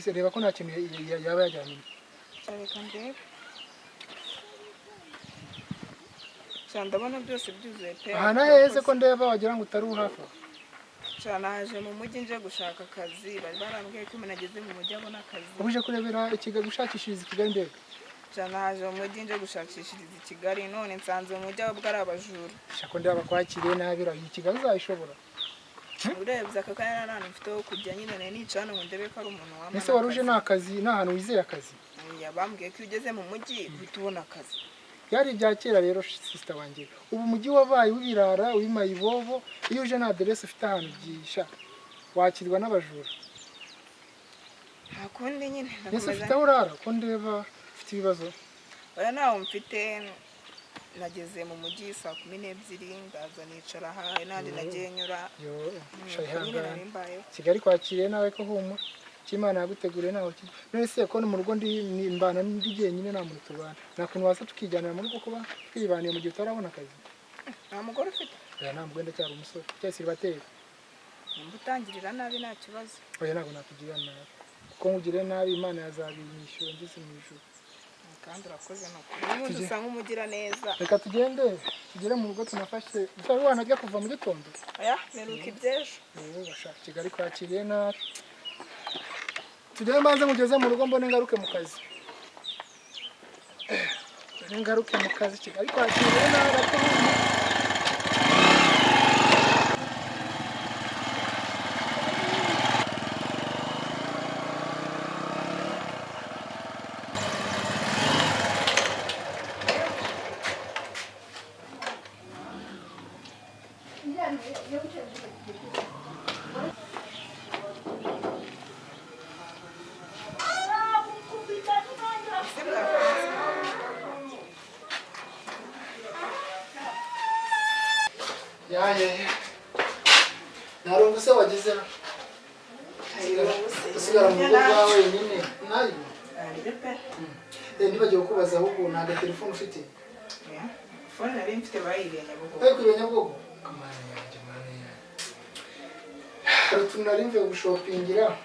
nese reba ko nta kintu yaba yajyanye. Reka ndebe. Ndabona byose byuzuye pe. Aha naheze ko ndeba wagira ngo utari hafi. Naje mu mujyi nje gushaka akazi, bari barambwiye ko umuntu ageze mu mujyi abona akazi. Ubuje kurebera Kigali gushakishiriza Kigali ndebe. Naje mu mujyi nje gushakishiriza Kigali none nsanze mu mujyi abwo ari abajura. Shako ndeba kwakiriye nabira iyi Kigali uzayishobora. Urebye aka kanya nane mfite wo kujya nyine nicana ngo ndebe ko ari umuntu wamana. Ese waruje nakazi nahantu wizeye akazi. Yabambwiye ko ugeze mu mujyi bitubona akazi. Yari ibya kera rero sister wanjye. Ubu mujyi wabaye wibirara uyimayibobo iyo uje na address ufite ahantu gisha wakirwa n'abajura. Hakundi nyine nakomeza. Ese ufite urara ko ndeba ufite ibibazo. Oya nawo mfite nageze mu mujyi saa 12 ndaza nicara aha nandi nagiye nyura. Yo shayihanga. Kigali kwakiriye nawe ko huma. Kimana yaguteguriye naho ki. None se ko mu rugo ndi mbana ndigiye nyine nta muntu tubana. Nakuntu wasa tukijyanira mu rugo kuba twibaniye mu gihe utarabona akazi. Nta mugore ufite? Oya nta mugore cyari umusore. Cyese bateye. Mbutangirira nabi nta kibazo. Oya ntabwo nakugirira nabi. Kuko ngugire nabi Imana yazabinyishyura ngeze mu ijuru. Kandi urakoze no. Umuntu usanga umugira neza. Reka tugende tugere mu rugo tunafashe. Usaba wanajya kuva mu gitondo. Oya meruka ibyejo. Bashaka Kigali kwakiriye nabi. Tujye mbanze mugeze mu rugo mbone ngaruke mu kazi. Ngaruke mu kazi Kigali kwakiriye nabi. Ya. Narungu se wageze na. Usigara mu rugo rwawe nyine. Nayo. Ndibagiye kukubaza ahubwo nta telefone ufite. Phone nari mfite bayiriye Nyabugogo. Kwiye Nyabugogo. Kamana yanjye mana yanjye. Rutu nari mvuye gushopingira.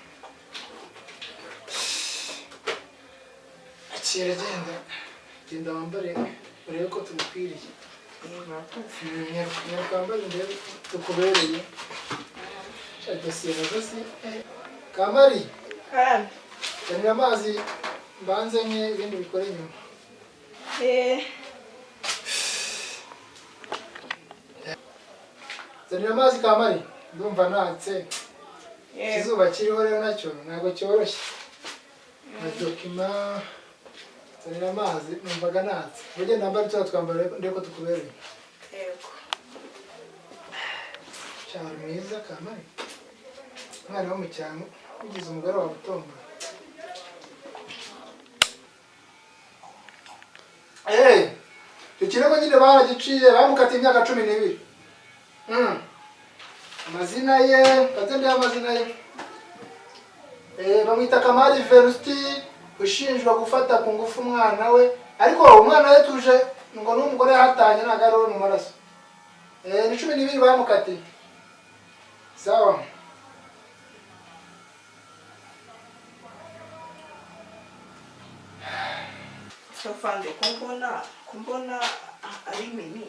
Akira genda wambare urebe ko tumukwiriye. Nyakambara ndebe tukubereye. Cyadosiye rwose. Kamari. Yanira amazi mbanze nke ibindi bikore nyuma. Zanira amazi Kamari. Ndumva natse. Izuba kiriho rero nacyo ntabwo cyoroshye. Na dokima zanira amazi numvaga natse. Ujye ndambara cyo twambara ndeko tukubereye. Yego. Cyari mwiza Kamari. Mwana wo mu cyano ugize umugore wa butomba. Tukirego nyine baragiciye bamukatiye imyaka 12. Amazina ye, kazende amazina ye. Bamwita Kamari Verusti ushinjwa gufata ku ngufu umwana we, ariko umwana we tuje ngo n'umugore yahatanye nagaro mu maraso. Ni 12 bamukatiye. Sawa. Sofande kumbona ari mimi.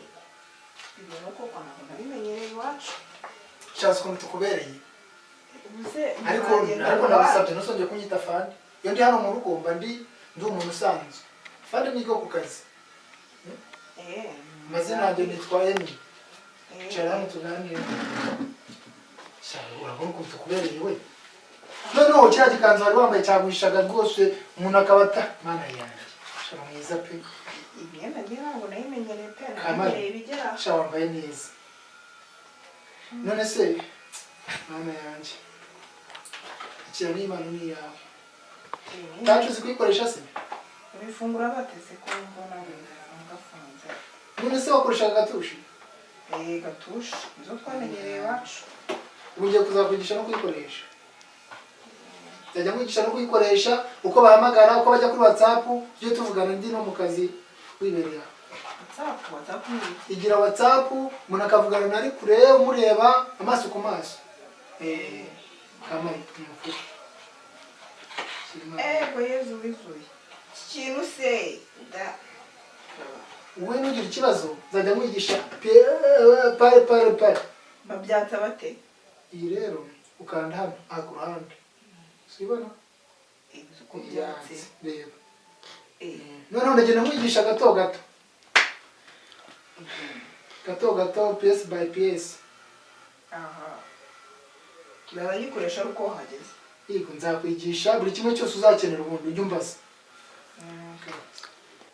Ibintu ko kwa nabimenyereye iwacu. Cyase ko tukubereye. Ubuze ariko nabasabye nosonje kunyita fandi. Yo ndi hano mu rugo mba ndi umuntu usanzwe. Fandi nigo ku kazi. Mazina yanjye nitwa Emi. Cyarano tuganira. Cyaro urabona ko tukubereye we. Noneho kiriya gikanzu wari wambaye cyagwishaga rwose umuntu akabata mana yanjye. Shama mwiza pe. Imyenda ngira ngo nayimenyereye pe Kamari bigera. Shama wambaye neza. None se mana yanjye. Ikira n'Imana ni yawe. Tacu zikuyikoresha se? Ibifungura batese ko mbona ngafunze. None se wakoresha gatushi? Gatushi. Izo twamenyereye iwacu. Ugiye kuzakwigisha no kuyikoresha. Tajya mwigisha no kuyikoresha uko bahamagara uko bajya kuri WhatsApp byo tuvugana ndi no mu kazi wibereye. WhatsApp igira WhatsApp umuntu akavugana nari kure umureba amaso ku maso. Kamari ego yezu wizuye ikintu se da wowe nugira ikibazo nzajya mwigisha pare babyata bate iyi rero ukanda hano aha ku ruhande sibona uko byatse reba noneho ndagenda mwigisha gato piece by piece. aha barayikoresha uko hageze yego nzakwigisha buri kimwe cyose uzakenera ubundi ujye umbaza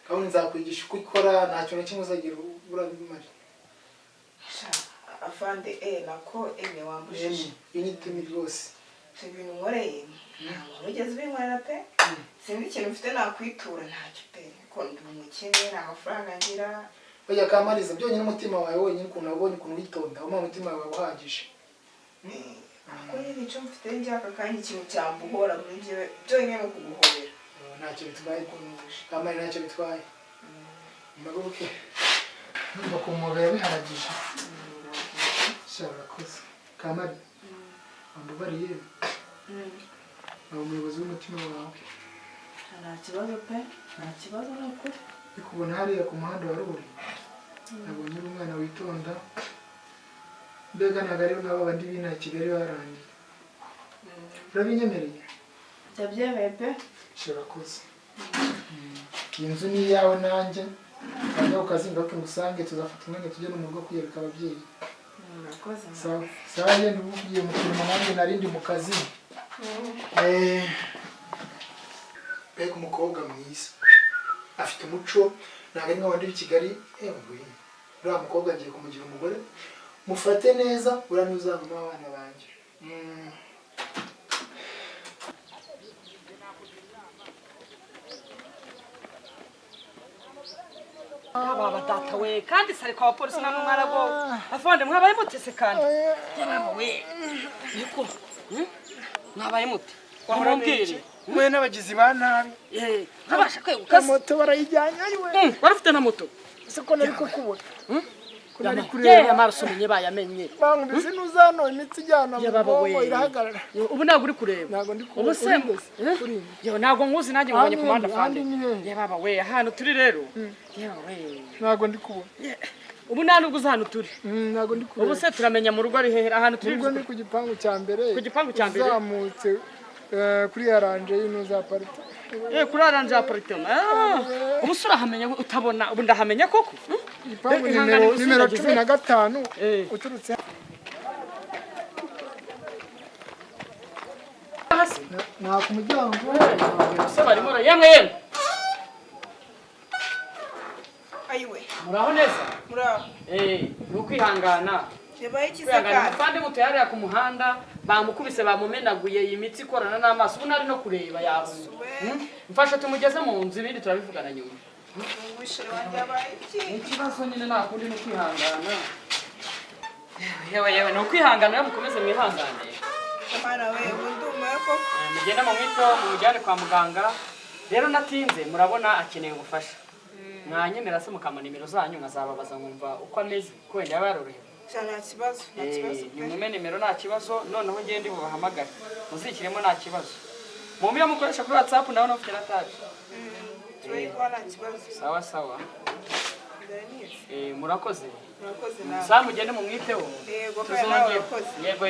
kandi nzakwigisha uko ikora nta kintu na kimwe uzagira urabimara afande nako wambujije unitumi rwose ibintu nkoreye ntabwo ugeze ubinkorera pe sinzi ikintu mfite nakwitura ntacyo pe ko ndi umukene nta mafaranga ngira bajya kamariza byonyine umutima wawe wenyine ukuntu wabonye ukuntu witonda uma umutima wawe uhagije ako nyine icyo mfite njyaka kandi ikintu cyambuhora muri njyewe byonyine no kuguhobera ntacyo bitwaye kamari ntacyo bitwaye maguruke numva ku mubiri biharagije sharakoze kamari wambubariye aba umuyobozi w'umutima wawe nta kibazo pe nta kibazo ni ukuri kubona hariya ku muhanda wa ruri nabonye uri umwana witonda mbega ntabwo ariyo nk'aba bandi b'inaha Kigali barangiye urabinyemereye ndabyemeye pe shirakoze iyi nzu ni iyawe nanjye wajya ku kazi ngaruke ngusange tuzafata umwanya tujye no mu rugo kwiyereka ababyeyi murakoze sawa yenda ubu ugiye mu turimo nanjye narindi mu kazi mbega umukobwa mwiza afite umuco ntabwo ari nk'abandi b'i Kigali uriya mukobwa agiye kumugira umugore mufate neza uriya niwe uzavamo abana banjye baba data we kandi sare kwa polisi namwe mwarago afande mwabaye mutese kandi baba we niko mwabaye mute wamubwire mwe n'abagizi ba nabi ntabasha kweguka moto barayijyanye ariwe warufite na moto siko nari kukubona kunari kureba amaraso menye bayamenye bangu mbese nuzano imitsi ijyana mu bwonko irahagarara ubu ntabwo uri kureba ntabwo ndi kubona ubu se yewe ntabwo nkuzi nanjye ngubonye ku muhanda afande ye baba we ahantu turi rero yewe we ntabwo ndi kubona ubu nta nubwo uzi ahantu turi ntabwo ndi kubona ubu se turamenya mu rugo ari hehera ahantu turi ubwo ni ku gipangu cya mbere ku gipangu cya mbere uzamutse kuri aranje y'ino za parite kuri aranje ya parite ubu se urahamenya utabona ubu ndahamenya koko igipangu nimero 15 uturutse nta ku muryango se barimo yemwe ayiwe muraho neza muraho ni ukwihangana yabaye ikizakara kandi muto yariya ku muhanda bamukubise bamumenaguye iyi mitsi ikorana n'amaso ubu nari no kureba yabona mfasha tumugeze mu nzu ibindi turabivugana nyuma umwishere wanjye yabaye iki ikibazo nyine nta kundi ni ukwihangana yewe ni ukwihangana rero mukomeze mwihangane mwana we undumaye koko mugende mu mwito mumujyane kwa muganga rero natinze murabona akeneye ubufasha mwanyemera se mukama nimero zanyu nkazababaza nkumva uko ameze ko wenda yaba yarorohewe nta kibazo nyumume nimero nta kibazo noneho ngende bubahamagara muzikiremo nta kibazo mumira mukoresha kuri WhatsApp nawe no mfite taje turayikora nta kibazo sawa murakoze nawe saa mugende mu mwiteho yego kandi nawe urakoze yego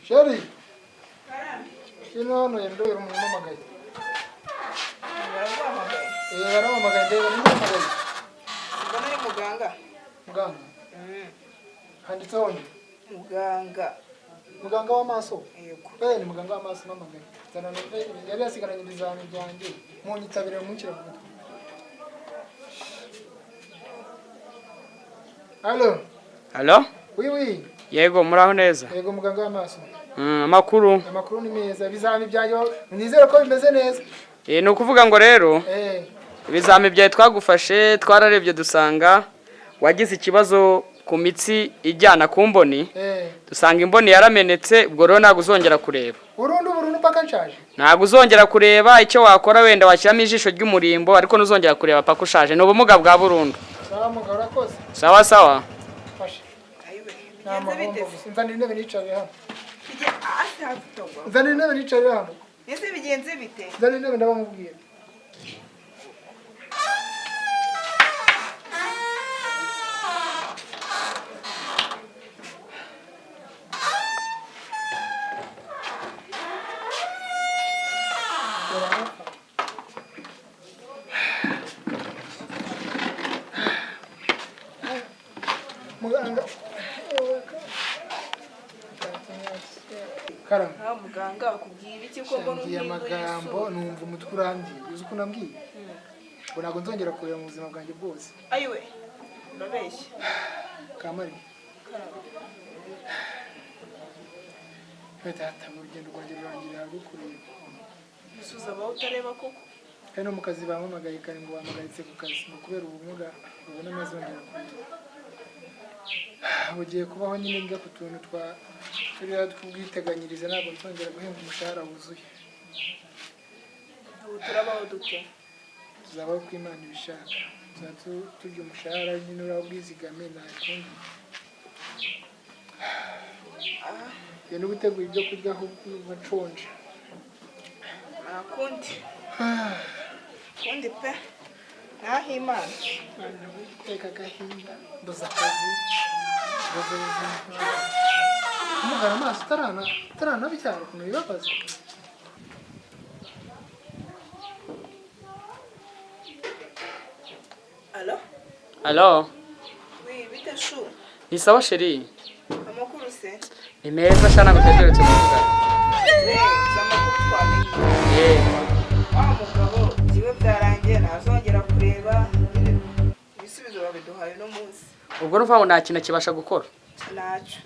Sheri hano yendera umuntu umamagaye baramamagaye ndeba n'umamagaye mbona ari muganga handitseho nde muganga w'amaso yego ni muganga w'amaso mamagaye yari yasigaranye ibizami byanjye munyitabire mumukira ku gutwi Halo oui yego muraho neza yego muganga w'amaso amakuru ni meza ibizami byanjye nizere ko bimeze neza ni ukuvuga ngo rero ibizami byawe twagufashe twararebye dusanga wagize ikibazo ku mitsi ijyana ku mboni dusanga imboni yaramenetse ubwo rero ntabwo uzongera kureba burundu mpaka nshaje ntabwo uzongera kureba icyo wakora wenda washyiramo ijisho ry'umurimbo ariko ntuzongera kureba paka ushaje ni ubumuga bwa burundu sawa mugabo urakoze sawa sawa fashe ayiwe nta mahombo gusa nzanira intebe nicarire hano hasi hafitogwa nzanira intebe nicarire hano ese bigenze bite nzanira intebe ndabamubwira muganga karama nta muganga akubwira iki ko mbona ngiye amagambo numva umutwe urangiye uzi uko nambwiye ngo ntabwo nzongera kureba mu buzima bwanjye bwose ayiwe urabeshya kamari data mu rugendo rwanjye rurangirira rwo kureba usuza abaho utareba koko kandi no mu kazi bampamagaye kare ngo bampagaritse ku kazi ni ukubera ubumuga ubona ntazongera kureba ugiye kubaho nyine njya ku tuntu turiya tw'ubwiteganyirize ntabwo nzongera guhembwa umushahara wuzuye ubu turabaho dute tuzabaho ko Imana ibishaka turya umushahara nyine uriya ubwizigame nta kundi iyo no gutegura ibyo kurya ahubwo nshonje nta kundi kundi pe naho Imana guteka agahinda ndoza akazi umugara amaso utaranabyara ukuntu bibabaza alo alo bite shu ni sawa sheri amakuru se ni meza shana gutegeretse kuvugana amakuru twamenye wa mugabo jiwe byarangiye ntazongera kureba ibisubizo babiduhaye no munsi ubwo numva ngo nta kintu kibasha gukora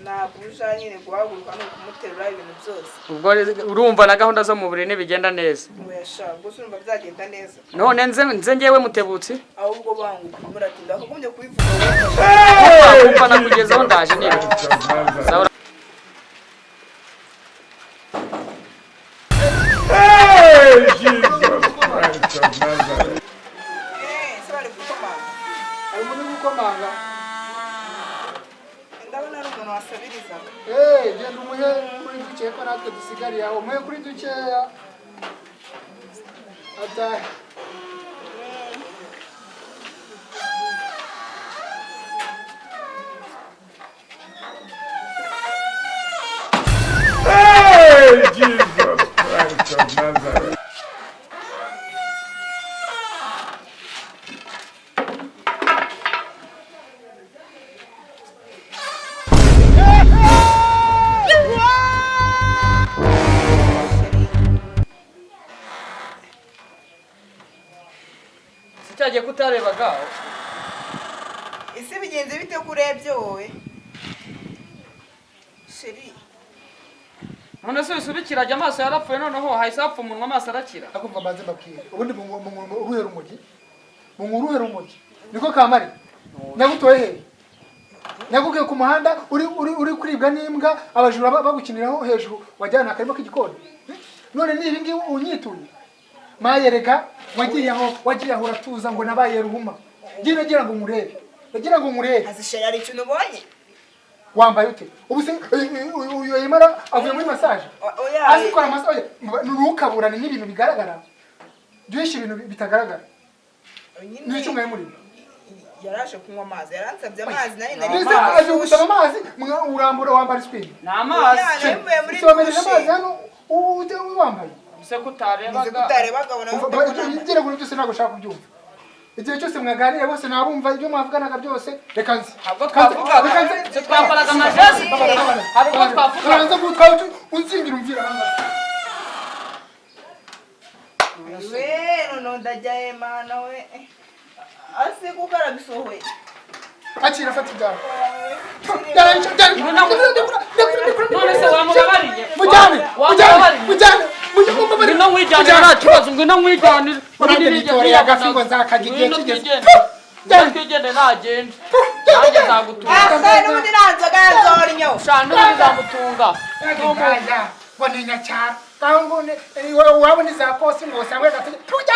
ntabwo uja nyine guhaguruka no kumuterura ibintu byose ubwo urumva na gahunda zo mu buriri bigenda neza uyasha gusa urumva byagenda neza none nze ngewe mutebutsi ahubwo banguka muratinda akagombye kubivuga kumva nakugezaho ndaje niba sawa gukomanga ndabona ari umuntu wasabirizaga genda umuhe kuri dukeya ko natwe dusigariye aho umuhe kuri dukeya atahe Jesus Christ of Nazareth. sicyagiye kutarebaga ese bigenze bite ko urebye wowe sheri none se bisubikirajya amaso yarapfuye noneho hahise hapfa umunwa amaso arakira akumva maze mbabwire ubundi uruhera umugi uruhera umugi niko kamari nagutoye he nagugiye ku muhanda uri kuribwa n'imbwa abajura bagukiniraho hejuru wajyana akarimo k'igikoni none ni ibi ngibi unyituye mayereka wagiye aho uratuza ngo nabaye ruhuma nagira ngo nkurebe azishera ari ikintu ubonye wambaye ute ubu se uyu yemara avuye muri massage azikora massage nukaburane n'ibintu bigaragara duhisha ibintu bitagaragara n'icyo mwaye muri yaraje kunywa amazi yaransabye amazi nari ndetse aje gusaba amazi urambura wambara spin n'amazi somereje amazi hano uje wambaye se kutarebaga ngira ngo byose ntabwo ushaka kubyumva igihe cyose mwaganiriye bose nabumva ibyo mwavuganaga byose reka nzi twambaraga amajezi hari ubwo twavuga unzingira umvira we none ndajyaye mana we ase kuko arabisohoye akira fata ibyawe none se wamubabariye mujyane ngwino mwijyanire nta kibazo ngwino mwijyanire nitoreye agafi ngo nzakajya igihe kigeze twigende nagende nanjye nzagutunga n'ubundi nta nzoga ya zornyo shana n'ubundi nzamutunga ngo ni nyacyaro kandi ngo wabona iza kosi ngo usange gatege tujya